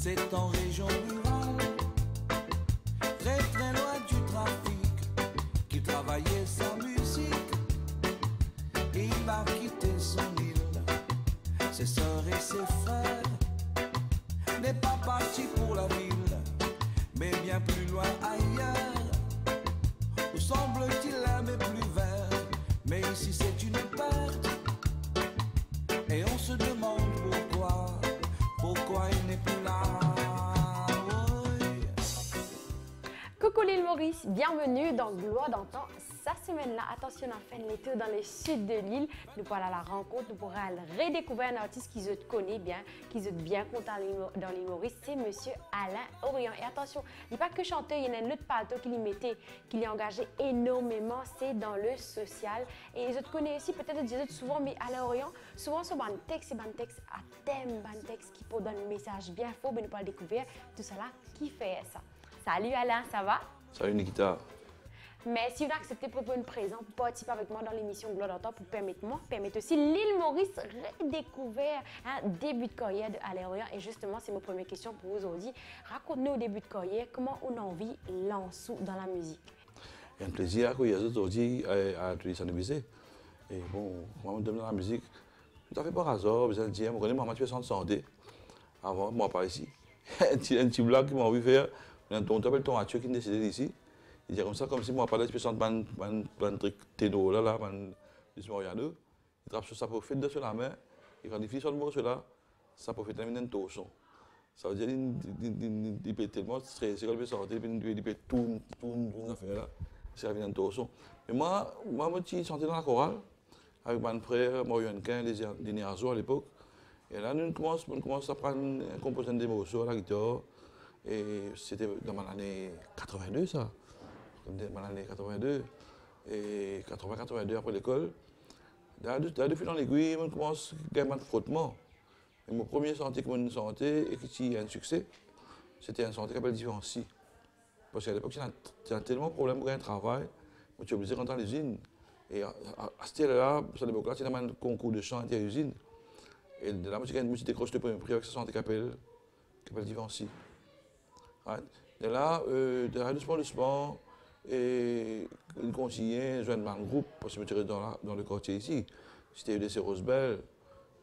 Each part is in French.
C'est en région rurale, très très loin du trafic, qu'il travaillait sa musique. Il va quitter son île, ses sœurs et ses frères, n'est pas parti pour la ville, mais bien plus loin ailleurs, où semble-t-il l'herbe est plus verte, mais ici c'est une perte. Et on se demande pourquoi il n'est plus là. Oui. Coucou l'île Maurice, bienvenue dans Gloire d'antan. Cette semaine-là, attention, on fait le tour dans le sud de l'île. Nous pourrons à la rencontre, nous pourrons redécouvrir un artiste qui se connaît bien, qui se bien content dans l'île Maurice, c'est Monsieur Alain Orion. Et attention, il n'est pas que chanteur, il y a un autre plateau qu'il y mettait, qu'il y a engagé énormément, c'est dans le social. Et je te connais aussi, peut-être je disais souvent, mais Alain Orion, souvent sur un texte, c'est un texte à thème, un texte qui peut donner un message bien fort, mais nous pourrons découvrir tout cela qui fait ça. Salut Alain, ça va? Salut Nikita. Mais si vous acceptez pour une présence, participer avec moi dans l'émission Gloire d'antan pour permettre aussi l'île Maurice redécouvrir un début de carrière de Alain Orion. Et justement, c'est ma première question pour vous aujourd'hui. Raconte-nous au début de carrière, comment on a envie lancer dans la musique? Il y a un plaisir qu'il y a aujourd'hui à l'utiliser. Et bon, moi, je dans la musique, tout à fait par hasard, je dis, je connais ma situation de santé. Avant, moi, par ici. Un petit blague qui m'a envie de faire. On t'appelle ton Mathieu qui est décédé d'ici. Il dit comme ça, comme si moi, parlais de un truc téno là, il trappe sur ça pour faire de la main. Et quand il finit sur le mot, ça peut faire terminer un torchon. Ça veut dire qu'il peut tellement stressé quand il peut sortir, il peut tout affaire là. C'est un torchon. Mais moi, je suis chanté dans la chorale avec mon frère Marion Quin, les Néazo à l'époque. Et là, on commence à prendre un composant des morceaux à la guitare. Et c'était dans mon année 82, ça. Dans mon année 82. Et 80-82 après l'école. De fil en aiguille, on commence à gagner un frottement. Et mon premier santé que je sentais et qui a un succès, c'était un santé qui s'appelle Divancy. Parce qu'à l'époque, j'avais tellement de problèmes pour gagner un travail, je suis obligé de rentrer à l'usine. Et à cette époque-là, c'était un concours de chant à l'usine. Et de là, je me suis décroché le premier prix avec ce santé qui s'appelle Divancy. De là, doucement, et une conseillère, joindre un groupe, parce que je me tirais dans le quartier ici. C'était UDC Rosebel,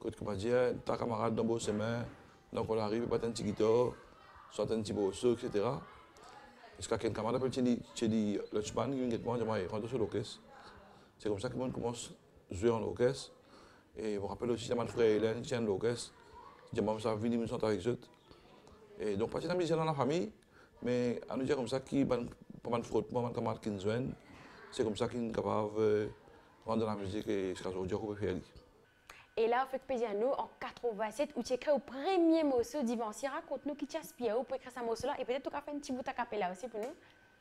quand on m'a dit, ta camarade dans vos semaines, donc on arrive, pas un petit guitare, soit un petit bosso, etc. Parce qu'un camarade appelle Tchedi Lutchman, qui vient de moi, il rentre sur l'orchestre. C'est comme ça que moi commence à jouer en orchestre. Et je me rappelle aussi, mon frère Hélène qui tient l'orchestre. Je dis, ça vient me chanter avec eux. Et donc, pas de musicien dans la famille, mais à nous dire comme ça, qui pas de frottement, pas de qui joignent, c'est comme ça qu'ils sont capables de rendre la musique et ce qu'on peut faire. Et là, au fait plaisir à nous, en 87, où tu écris au premier morceau d'Ivancy, raconte-nous qui t'inspire pour écrire ce morceau-là, et peut-être tu as fait un petit bout à capella aussi pour nous.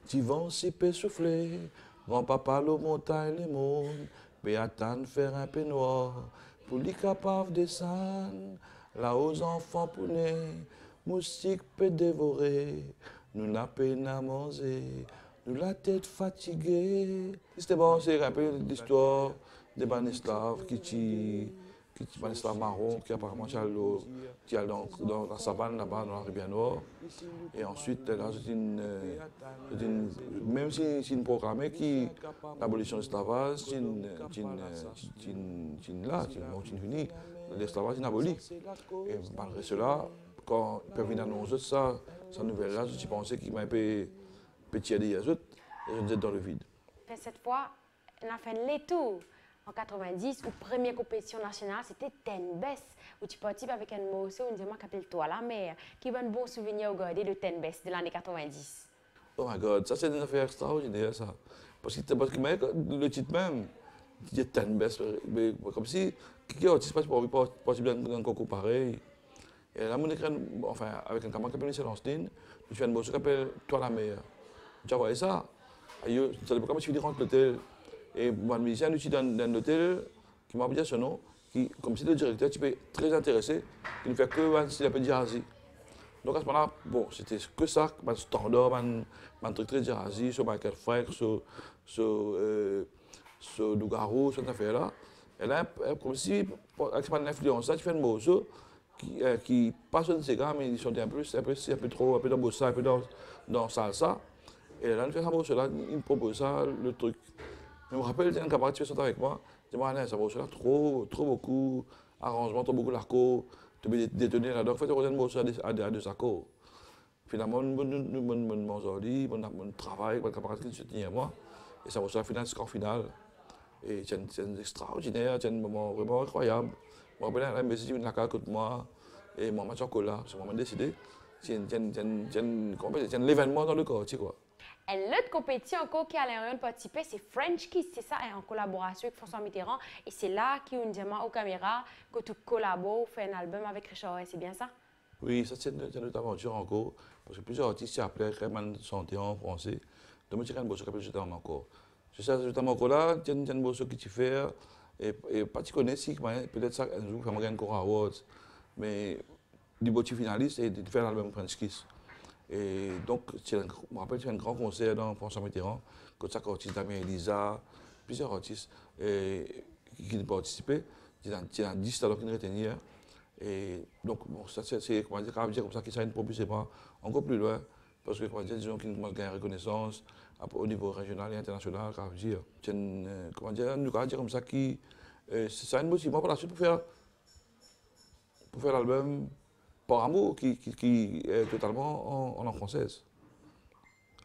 Divancy peut souffler, grand-papa le montagne le monde, Béatane faire un peignoir, pour les capables de descendre, là aux enfants pour naître. Moustique peut dévorer, nous n'a peine à manger, nous la tête fatiguée. C'était bon, c'est un peu l'histoire des Banislav Banislav marron, qui apparemment qui est dans la savane là-bas, dans la rivière Nord. Et ensuite, là, même si c'est une programmée qui l'abolition de l'esclavage, c'est fini, l'esclavage est aboli. Et malgré cela, quand ils peuvent venir annoncer ça, cette nouvelle-là, je pensais qu'il m'a un peu petit à des autres, et je disais dans le vide. Cette fois, on a fait les tours. En 90, où première compétition nationale, c'était Tenbes, où tu participes avec un morceau, on disait moi qu'appelle toi la mer, qui va un bon souvenir au garder de Tenbes de l'année 90. Oh my God, ça c'est une affaire extraordinaire ça. Parce que le titre même, il dit Tenbes, comme si qui artiste pas possible d'un concours pareil. Et là, enfin, avec un camarade qui s'appelle Michel Anstein, je fais un morceau qui s'appelle Toi la mer. Tu as vu ça? Ça dépend comment tu finis rentre l'hôtel. Et mon musicien, nous, dans un hôtel qui m'a dit ce nom, qui, comme si le directeur, tu peux être très intéressé, qui ne fait que s'il appelle jazzy. Donc à ce moment-là, bon, c'était que ça, un standard, un truc très jazzy, sur Michael Frank, sur Nougaro, cette affaire-là. Et là, comme si, avec cette influence-là, tu fais un morceau qui passent un Sega, mais ils sont un peu trop, un peu dans bossa, un peu dans salsa. Et là, nous faisons ça, là, il me propose ça, le truc. Je me rappelle, il y a un camarade qui fait ça avec moi. Je dis, Alain, ça va là, trop beaucoup, arrangement, trop beaucoup l'arco, tu peux détonner là-dedans. En fait, on a ça à deux accords. Finalement, mon travail, mon camarade qui se tient à moi. Et ça va au final, score final. Et c'est extraordinaire, c'est un moment vraiment incroyable. Je me rappelle, mais si la côté de moi, et moi, je suis chocolat, c'est moi décidé. C'est un événement dans le quartier, quoi. Et l'autre compétition encore qui a l'air de participer, c'est French Kiss, c'est ça, en collaboration avec François Mitterrand. Et c'est là qu'on dit aux caméras que tu collabores, fais un album avec Richard Ray, c'est bien ça? Oui, ça c'est une aventure encore, parce que plusieurs artistes s'appelaient Raymond Santé en français. Donc, je suis un boss qui s'appelle encore. Je sais justement encore là, il y a un boss qui tu fais, et pas tu connais si, peut-être ça un jour, je vais gagner un award, mais du boss finaliste et de faire l'album French Kiss. Et donc, je me rappelle, il y a un grand concert dans François Mitterrand, comme ça, artistes Damien Elisa, plusieurs artistes qui ont participé. Il y en a 10 alors qui nous retenaient. Et donc, bon, ça, c'est comment dire, comme ça, qui s'est propulsé encore plus loin, parce que, comment dire, disons qu'ils ont gagné reconnaissance au niveau régional et international, comment dire, nous allons dire comme ça, qui, ça a une motivation pour la suite pour faire l'album Par Amour, qui est totalement en langue française.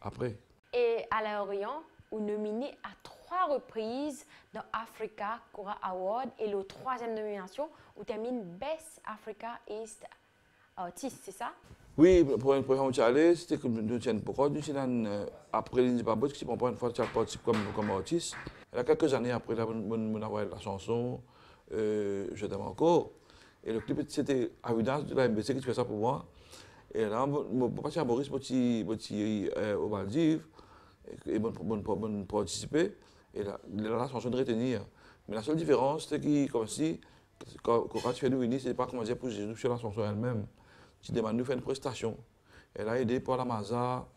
Après. Et à l'Orient, vous nominé à 3 reprises dans Africa Cora Award et la 3e nomination, vous termine Best Africa East Artist, c'est ça? Oui, pour une première fois, c'était comme nous tiens pourquoi nous après l'Indibabote qui pour une fois tu participes comme artiste. Il y a quelques années après mon avoir la chanson Je t'aime encore. Et le clip c'était à Avidas de la MBC qui fait ça pour moi. Et là mon papa Maurice au Maldives et bon participer et là la chanson de retenir. Mais la seule différence c'est que comme si quand tu fais nous unis c'est pas comment dire pour Jésus sur la chanson elle-même. Tu demandes nous faire une prestation. Elle a aidé par la Maza,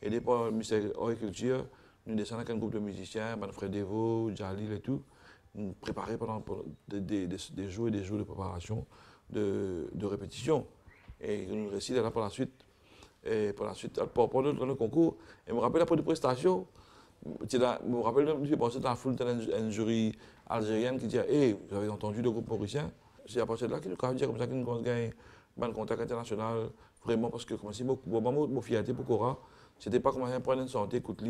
aidé par le ministère de l'Agriculture. Nous descendons avec un groupe de musiciens, Frère Devo, Jalil et tout, préparés pendant des jours et des jours de préparation, de répétition. Et nous récitons là par la suite. Et par la suite, pendant le concours, et je me rappelle après de prestations, je me rappelle, je pensais dans la foule d'un jury algérien qui disait hey, vous avez entendu le groupe mauricien? C'est à partir de là qu'il nous a dit comme ça qu'il nous gagne. Un contact international, vraiment, parce que comme si mon fierté pour Cora, c'était pas comme un problème de santé, écoute,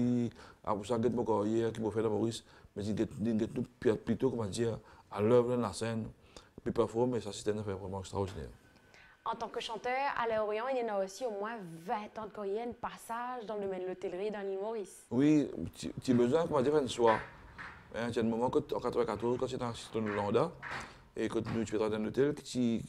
à vous ça, mon carrière, qui m'a fait la Maurice, mais c'est plutôt, comment dire, à l'œuvre de la scène, puis performer, mais ça, c'était une affaire vraiment extraordinaire. En tant que chanteur, à l'Orient, il y en a aussi au moins 20 ans de carrière, un passage dans le domaine de l'hôtellerie dans l'île Maurice. Oui, tu as besoin, comment dire, un soir. Il y a un moment, en 1994, quand j'étais en Hollande, et quand tu es dans un hôtel qui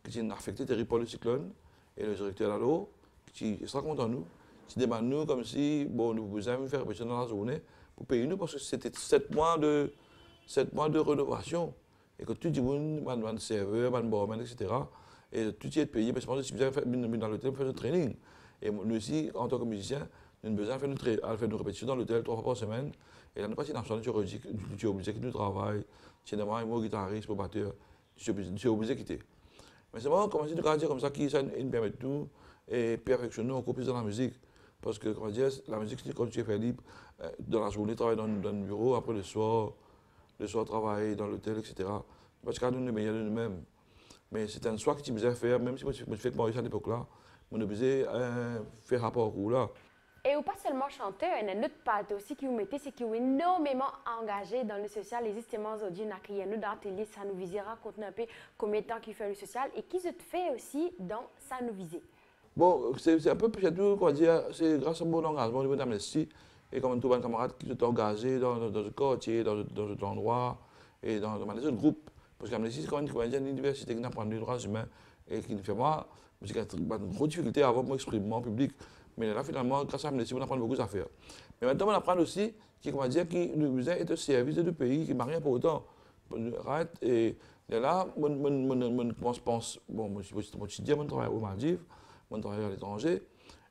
est affecté terrible par le cyclone, et le directeur à l'eau, qui sera content de nous, qui demande nous comme si, bon, nous besoin faire répétition dans la journée pour payer nous, parce que c'était 7 mois de rénovation. Et que tout le monde, man serveur, man barman, etc., et tout y est payé, parce que si vous avez fait dans l'hôtel, vous faites un training. Et nous aussi, en tant que musicien, nous avons besoin de faire nos répétitions dans l'hôtel 3 fois par semaine. Et là, nous passons dans la chambre, tu es obligé de nous travailler. C'est normalement, moi, guitariste, pour batteur, tu es obligé de quitter. Mais c'est bon, comment dire comme ça, qui nous permet de nous et perfectionner encore plus dans la musique. Parce que, comment dire, la musique, quand tu es fait libre, dans la journée, travailler dans le bureau, après le soir, travailler dans l'hôtel, etc. Parce que nous, nous meilleurs de nous-mêmes. Mais c'est un choix que tu me faire, même si je fais que Maurice à l'époque-là, on a besoin faire un parcours là. Et ou pas seulement chanteur, il y a une autre partie aussi qui vous mettez, c'est que vous êtes énormément engagé dans le social. Les justement aujourd'hui, nous dans l'atelier, ça nous visera, raconte un peu combien de temps qu'il fait le social et qui se fait aussi dans ça nous viser. Bon, c'est un peu, quoi dire, c'est grâce à mon engagement au niveau d'Amnesty et comme tout bon camarade qui s'est engagé dans le quartier, dans cet endroit et dans les autres groupes. Parce qu'Amnesty, c'est quand même une université qui apprend les droits humains et qui fait moi, j'ai une grosse difficulté à avoir mon exprimement en public. Mais là, finalement, grâce à Amnesty, on apprend beaucoup d'affaires. Mais maintenant, on apprend aussi qui nous est au service du pays, qui ne m'a rien pour autant. Et là, je pense, bon, moi, je travaille aux Maldives, je travaille à l'étranger,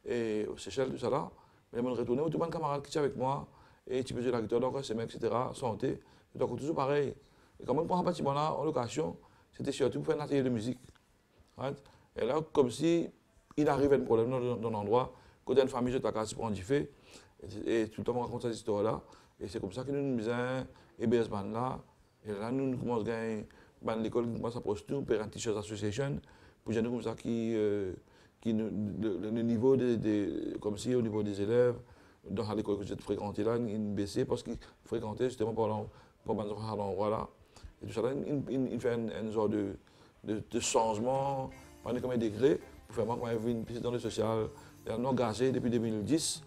et aux Seychelles, tout ça là. Mais je retourne, tout le monde camarade qui est avec moi, et tu peux jouer la guitare, donc c'est etc., santé, donc toujours pareil. Et quand on prend un bâtiment là, en location, c'était surtout pour faire un atelier de musique. Right? Et là, comme si il arrive un problème dans un endroit, quand il y a une famille, je t'accorde pour en differ, et tout le temps on raconte cette histoire-là. Et c'est comme ça que nous nous faisons EBS Band là. Et là, nous commençons à gagner l'école qui commence à poster nous, Parent Teachers Association, pour nous comme ça le niveau comme si au niveau des élèves, dans l'école que j'ai fréquentée là, il baissait parce qu'ils fréquentaient justement pour les enfants à l'endroit là. Et tout ça, il fait une sorte de changement, pendant comme un degré, pour faire moi une visite dans le social. Et on a engagé depuis 2010.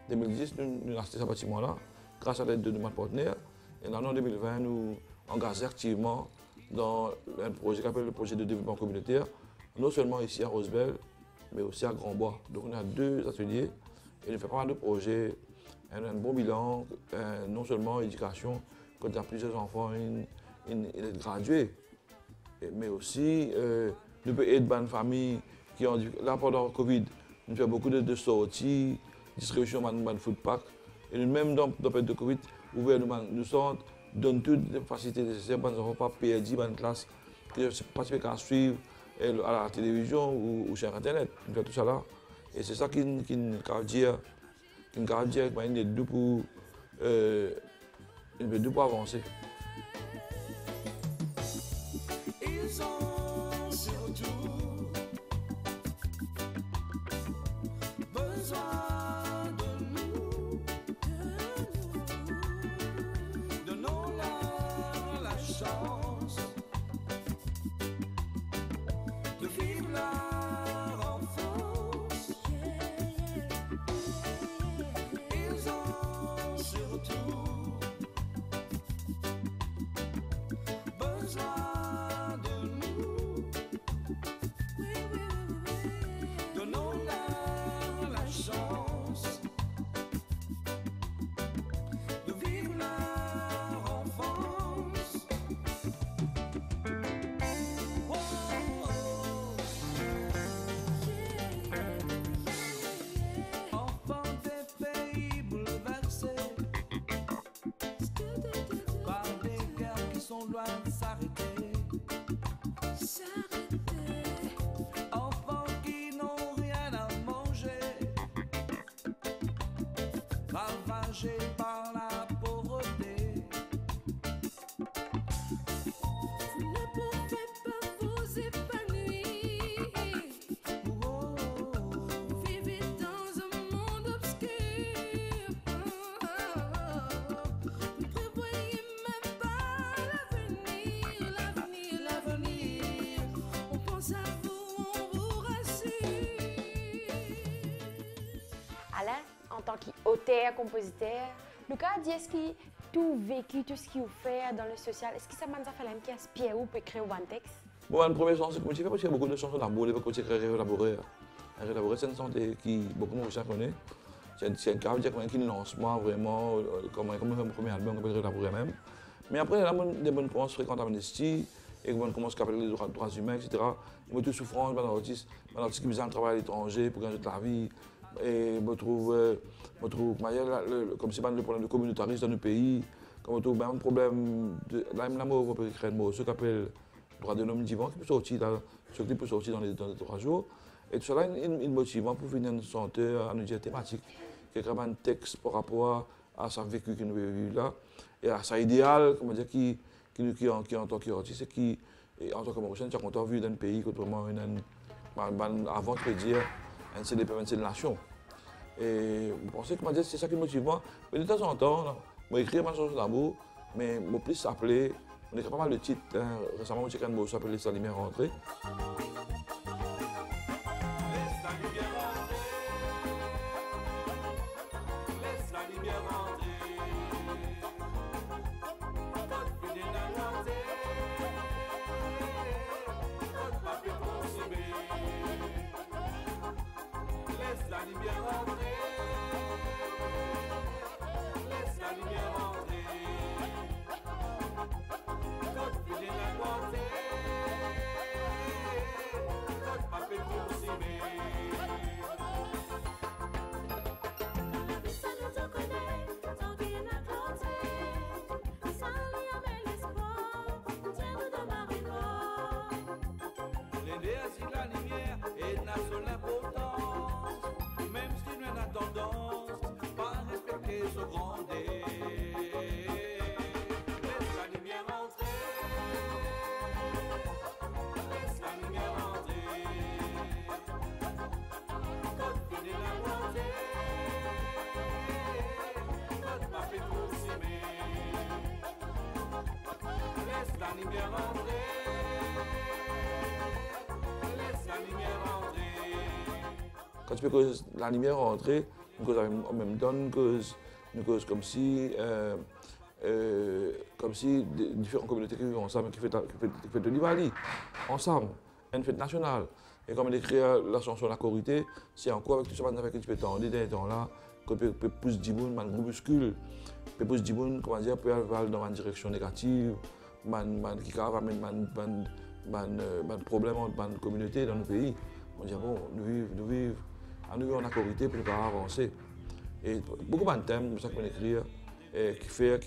2010, nous avons acheté ce bâtiment-là, grâce à l'aide de notre partenaire. Et en 2020, nous engagés activement dans un projet qui s'appelle le projet de développement communautaire, non seulement ici à Rosebel, mais aussi à Grand-Bois. Donc on a 2 ateliers et nous faisons pas mal de projets, un bon bilan, non seulement éducation, quand il y a plusieurs enfants, ils gradués, mais aussi nous pouvons aider les familles qui ont là pendant le Covid, nous faisons beaucoup de sorties, distribution de food pack, et nous-mêmes dans la période de Covid, ouvert nous centres, donne toutes les facilités nécessaires pour ne pas perdre dans la classe, que participer à suivre à la télévision ou sur Internet. Nous faisons tout ça là. Et c'est ça qui nous dit pour avancer. Ils ont surtout besoin de nous. Donnons-leur la chance de vivre leur enfance. Ils ont surtout besoin de nous. Donnons-leur la chance de vivre leur enfance. Oh, oh, oh. Enfants des pays bouleversés par des guerres qui sont loin de s'arrêter. Enfants qui n'ont rien à manger, ravagés par la pauvreté. Vous ne pouvez pas vous épanouir. Oh, Vous vivez dans un monde obscur. Vous ne prévoyez même pas l'avenir. L'avenir. On pense à vous, on vous rassure. Alain, en tant qu'auteur, compositeur, Lucas dit est-ce que tout vécu, tout ce qu'il fait dans le social, est-ce que ça m'a fait un qui inspire ou peut créer un texte? Bon, la première chanson, c'est comme tu fais parce qu'il y a beaucoup de chansons d'amour, il faut que tu crées élaborer. Élaborer, c'est une chanson qui beaucoup de gens connaissent. C'est un cas qui lance moi vraiment, comme un premier album, on peut élaborer même. Mais après, il y a des bonnes commences fréquentes à Amnesty, et on commence à appeler les droits humains, etc. Il y a toute souffrance, un artiste qui a besoin de travailler à l'étranger pour gagner de la vie. Et je trouve comme si le problème de communautarisme dans le pays, comme je trouve un problème de l'amour, on peut créer un mot, ce qu'on appelle droit de l'homme vivant, qui peut sortir dans les 3 jours. Et tout cela est motivant pour venir nous chanteur à nous dire thématique, qui est vraiment un texte par rapport à sa vécu que nous avons vu là, et à sa idéal, comment dire, qui en tant qu'artiste, et qui, en tant que Mauricien, tu as content vu d'un pays, autrement, avant de dire, c'est des nations. Et je pensais que c'est ça qui est motivant. Mais de temps en temps, je écris ma chanson d'amour, mais je plus s'appeler, on écrit pas mal de titres. Récemment, j'ai écrit un mot qui s'appelle Laisse la lumière rentrer. laisse la lumière rentrer. Votre fidèle à l'entrée. Votre papier consommé. Laisse la lumière rentrer. Laisse la lumière rentrer. Votre fidèle à l'entrée. quand tu peux que la lumière rentrer, une cause en même temps, une cause comme si différentes communautés qui vivent ensemble, qui font de l'Ivali, ensemble, une fête nationale. Et comme il écrit la chanson La Corité, c'est encore avec tout ça que tu peux t'en dire dans là, que tu peux pousser du monde, un groupuscule, peut pousser du monde, comment dire, peut aller dans une direction négative, qui va amener un problème dans la communauté, dans nos pays. On dit bon, nous vivons en Corité pour ne pas avancer. Et beaucoup de thèmes, c'est ça qu'on écrit,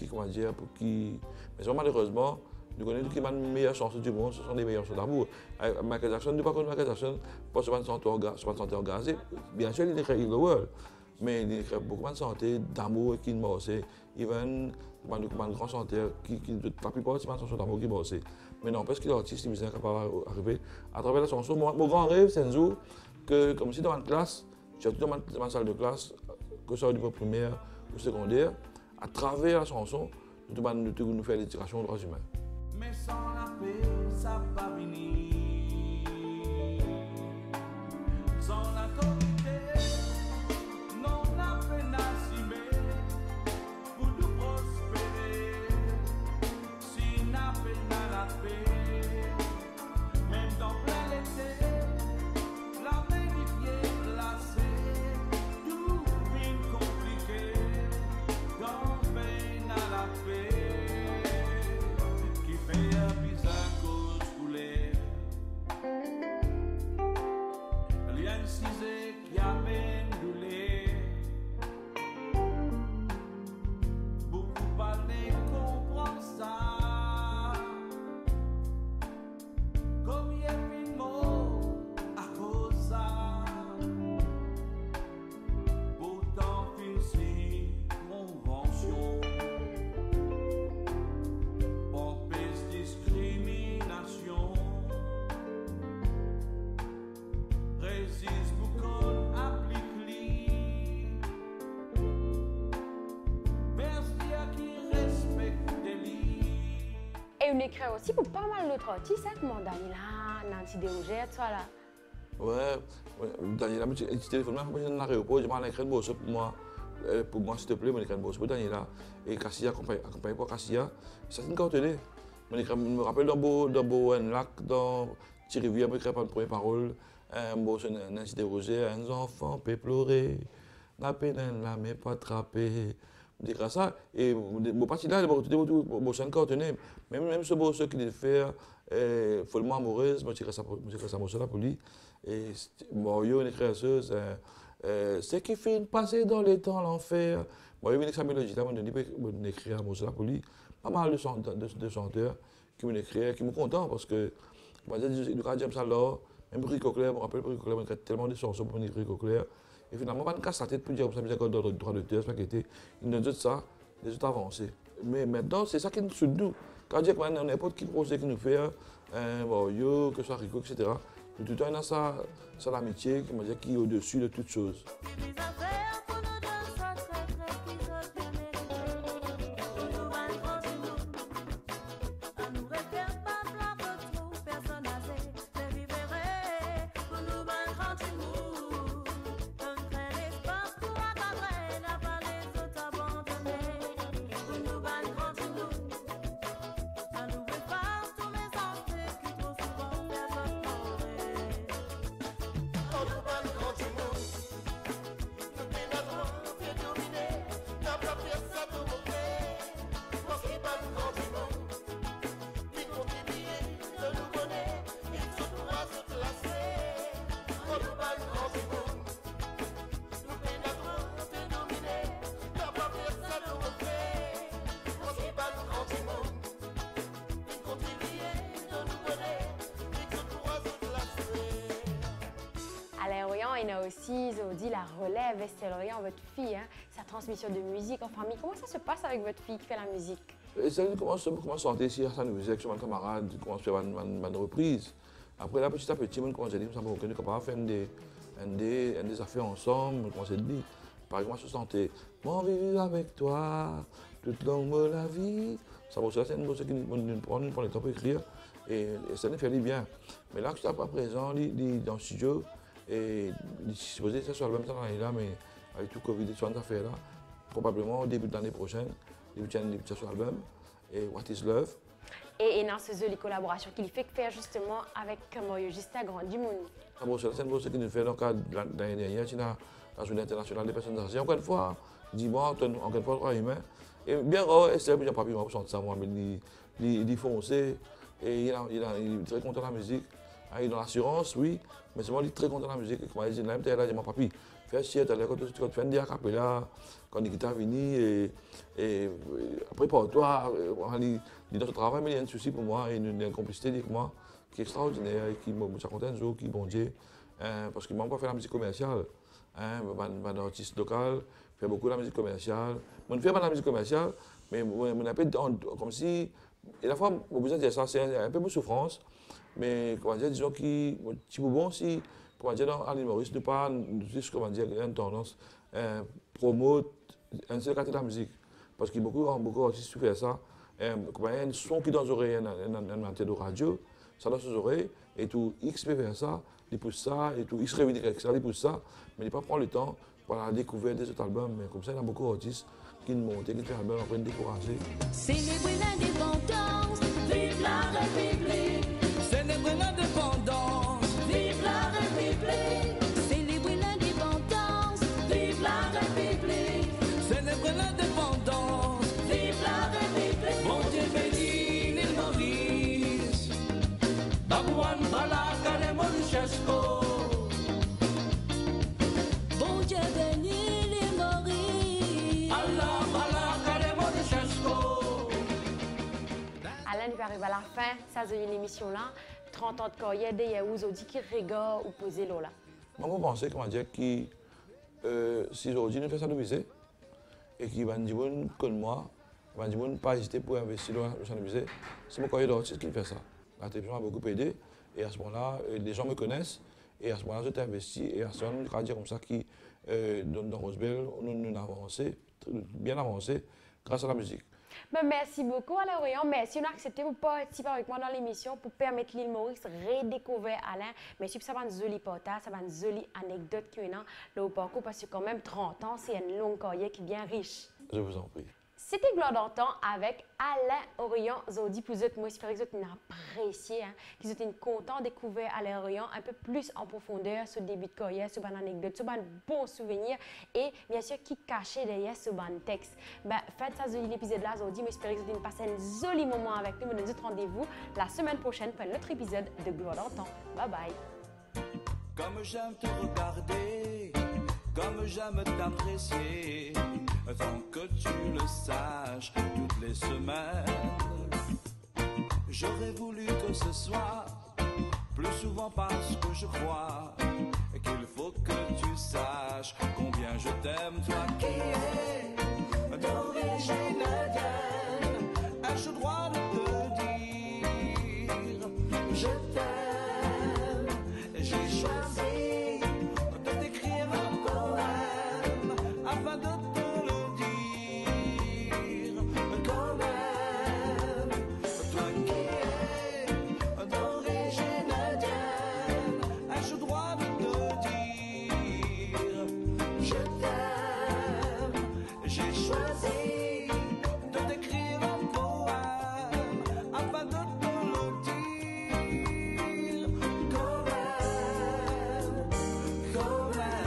comment dire, pour qui. Mais malheureusement, nous connaissons qui sont les meilleures chansons du monde, ce sont les meilleures chansons d'amour. Michael Jackson, nous ne connaissons pas Michael Jackson, pas seulement de santé organisée. Bien sûr, il écrit Heal the World, mais il écrit beaucoup de santé, d'amour qui est morcé. Even un grand chanteur la plupart c'est une chanson d'amour qui est morcé. Mais non, parce que l'artiste, il est capable d'arriver à travers la chanson. Mon grand rêve, c'est un jour que, comme si dans une classe, surtout dans ma salle de classe, que ce soit au niveau primaire ou secondaire, à travers la chanson, nous faire l'éducation aux droits humains. Mais sans la paix, ça va venir. Sans la corité, non la peine assumée pour nous prospérer. Si n'a peine à la paix, même dans plein l'été, la main du pied glacée, tout bien compliqué, dans peine à la paix. Qui amène douleur. Beaucoup parlent comprendre ça. Comme il y a une mot à cause ça. Pourtant, ici, convention. Empêche discrimination. Résiste pour qu'on applique lui. Merci à qui respecte lui. Et on écrit aussi pour pas mal d'autres artistes, hein, comme Daniela, Nancy Desrougères, tout ça là. Ouais, Daniela, tu téléphones moi dans l'aéroport, je m'en écris pour moi s'il te plaît, je écris pour Daniela. Et Cassia, accompagné par Cassia, c'est une cartonnée. Je me rappelle dans un lac, dans Thierry-Rivière, je écris pas de première parole. Nancy Desrougères, un enfant peut pleurer, la peine la mais pas attrapée. Je dis ça. Et mon parti là, c'est un cartonné. Même ce beau qui dit faire, follement amoureuse, je dirais ça pour lui. Et Mario, une créateuse, ce qui fait passer dans les temps l'enfer. Moi, il y a une mélodie là, je écrit un mot pour lui. Pas mal de chanteurs qui m'ont écrit, qui me content parce que, j'aime ça là. Même Rico Claire, je me rappelle Rico Claire, il y a tellement de chansons pour Rico Claire. Et finalement, on ne casse la tête pour dire que ça me dans le droit d'auteur, c'est pas qu'il il nous dit ça, les autres avancés. Mais maintenant, c'est ça qui nous soude nous. Quand on dit qu'on a n'importe qui projet qui nous fait, que ce soit Rico, etc. Tout le temps, on a ça, l'amitié qui est au-dessus de toutes choses. Il y a aussi Zodi, la relève, Estelle-Orient, votre fille, hein, sa transmission de musique en famille. Comment ça se passe avec votre fille qui fait la musique? Ça commence à chanter ici, à nous avec mon camarade, commence à faire une reprise. Après, là, petit à petit, on commence à dire que nous sommes capables de faire des affaires ensemble, on commence à dire. Par exemple, je chantais « Mon vivre avec toi, toute longue de la vie ». Ça, c'est une chose qui nous prend le temps pour écrire et ça nous fait bien. Mais là, jusqu'à présent, dans le studio, Et je suis supposé que ça soit l'album cette année-là, mais avec tout Covid et tout cette affaire-là, probablement au début de l'année prochaine, il y a un album, et What is Love. Et dans ces jolies collaborations qu'il fait faire justement avec Mario Gista Grand du monde. C'est une chose qui nous fait dans le cadre de l'année dernière, c'est la Journée internationale des personnes âgées. Encore une fois, dis-moi, encore une fois, trois humains. Et bien, Esther, je n'ai pas pu me chanter ça, moi, mais il foncé, et il est très content de la musique. Il est dans l'assurance, oui, mais c'est moi qui est très content de la musique. Comme je dis, là, je dis, mon papi, fais chier, tu fais un dia capella, quand il est venu, et après, pour toi, il est dans ce travail, mais il y a un souci pour moi, et il y a une complicité avec moi qui est extraordinaire, et qui me raconte un jour, qui est bon Dieu, parce qu'il m'a pas fait la musique commerciale. Un artiste local fait beaucoup de la musique commerciale. Je ne fais pas de la musique commerciale, mais on a comme si. Et la fois, on besoin de dire ça, c'est un peu de souffrance. Mais comment dire, disons que c'est bon si, comment dire, dans l'île Maurice, ne pas juste, comment dire, une tendance promouvoir un seul côté de la musique. Parce qu'il y a beaucoup d'artistes qui font ça. Comment dire, un son qui est dans les oreilles, un antenne de radio, ça dans ses oreilles, et tout X peut faire ça, il pousse ça, et tout X revendique avec ça, il pousse ça, mais il ne pas prendre le temps pour la découverte des autres albums. Mais comme ça, il y a beaucoup d'artistes qui montent, qui font album après de décourager. Célébrer l'indépendance, vive la République. Célébrer l'indépendance, Vive la République. Célébrer l'indépendance, vive la République. célébrer l'indépendance. Vive la République. Mon Dieu béni l'île Maurice. Babouane Balaka les Moluchesco. Bon Dieu béni les Maurice. Allah Balaka les Moluchesco. Alain, il arrive à la fin, ça c'est une émission là. 30 ans de carrière, des aujourd'hui qui regardent ou posent là. Moi, je pense comment dire, que si aujourd'hui nous faisons ça de musée, et qu'il va nous dire comme moi, il va nous dire pas hésiter pour investir dans le champ de musée, c'est mon carrière d'artiste qui fait ça. La télévision m'a beaucoup aidé, et à ce moment-là, les gens me connaissent, et à ce moment-là, j'ai investi, et à ce moment-là, je peux dire comme ça que dans Rosebell, nous avons avancé, bien avancé, grâce à la musique. Ben, merci beaucoup Alain Orion. Merci d'avoir accepté pour participer avec moi dans l'émission pour permettre l'île Maurice de redécouvrir Alain. Merci pour ça va une jolie partage, ça va une jolie anecdote qui est dans le parcours parce que quand même 30 ans, c'est une longue carrière qui est bien riche. Je vous en prie. C'était Gloire d'antan avec Alain Orion. Zodi pour vous, moi j'espère que vous avez apprécié, hein, que vous êtes content de découvrir Alain Orion un peu plus en profondeur sur le début de carrière, sur une anecdote, sur un bon souvenir et bien sûr qui cachait derrière ce bon texte. Ben, faites ça l'épisode là Zodi, moi j'espère que vous avez passé un joli moment avec nous. Nous donne rendez-vous la semaine prochaine pour un autre épisode de Gloire d'antan. Bye bye. Comme j'aime te regarder, comme j'aime t'apprécier, tant que tu le saches toutes les semaines. J'aurais voulu que ce soit plus souvent parce que je crois qu'il faut que tu saches combien je t'aime, toi qui es d'origine indienne. Ai-je le droit de te dire je t'aime? J'ai choisi de t'écrire un poème afin de te le dire quand même. Toi qui es d'origine indienne, ai-je le droit de te dire je t'aime? J'ai choisi de t'écrire un poème afin de te le dire quand même, quand même.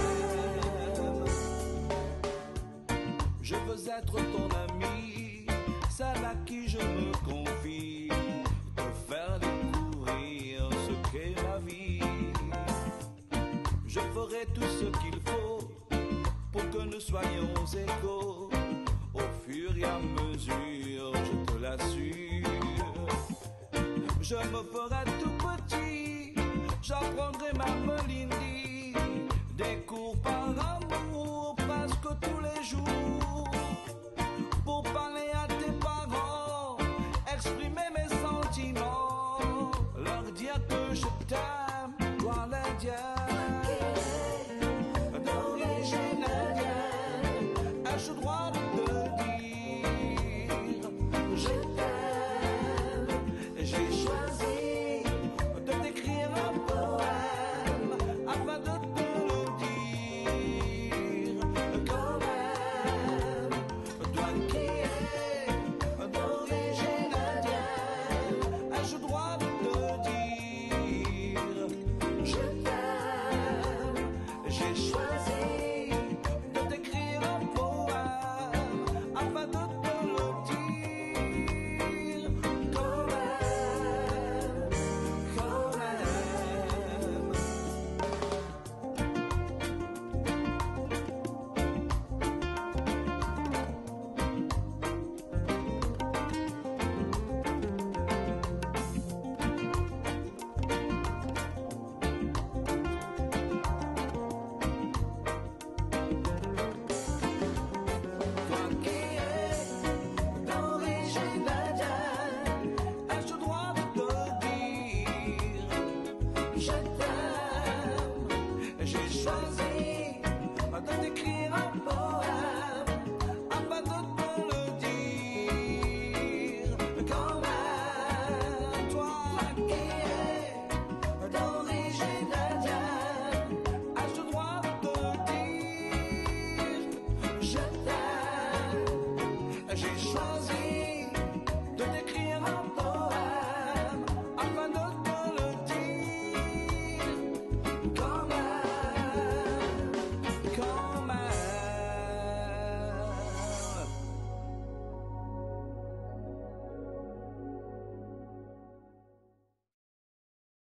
Je veux être ton ami, celle à qui je me confie, te faire découvrir ce qu'est ma vie. Je ferai tout ce qu'il faut pour que nous soyons égaux au fur et à mesure, je te l'assure. Je me ferai tout petit, j'apprendrai ma meline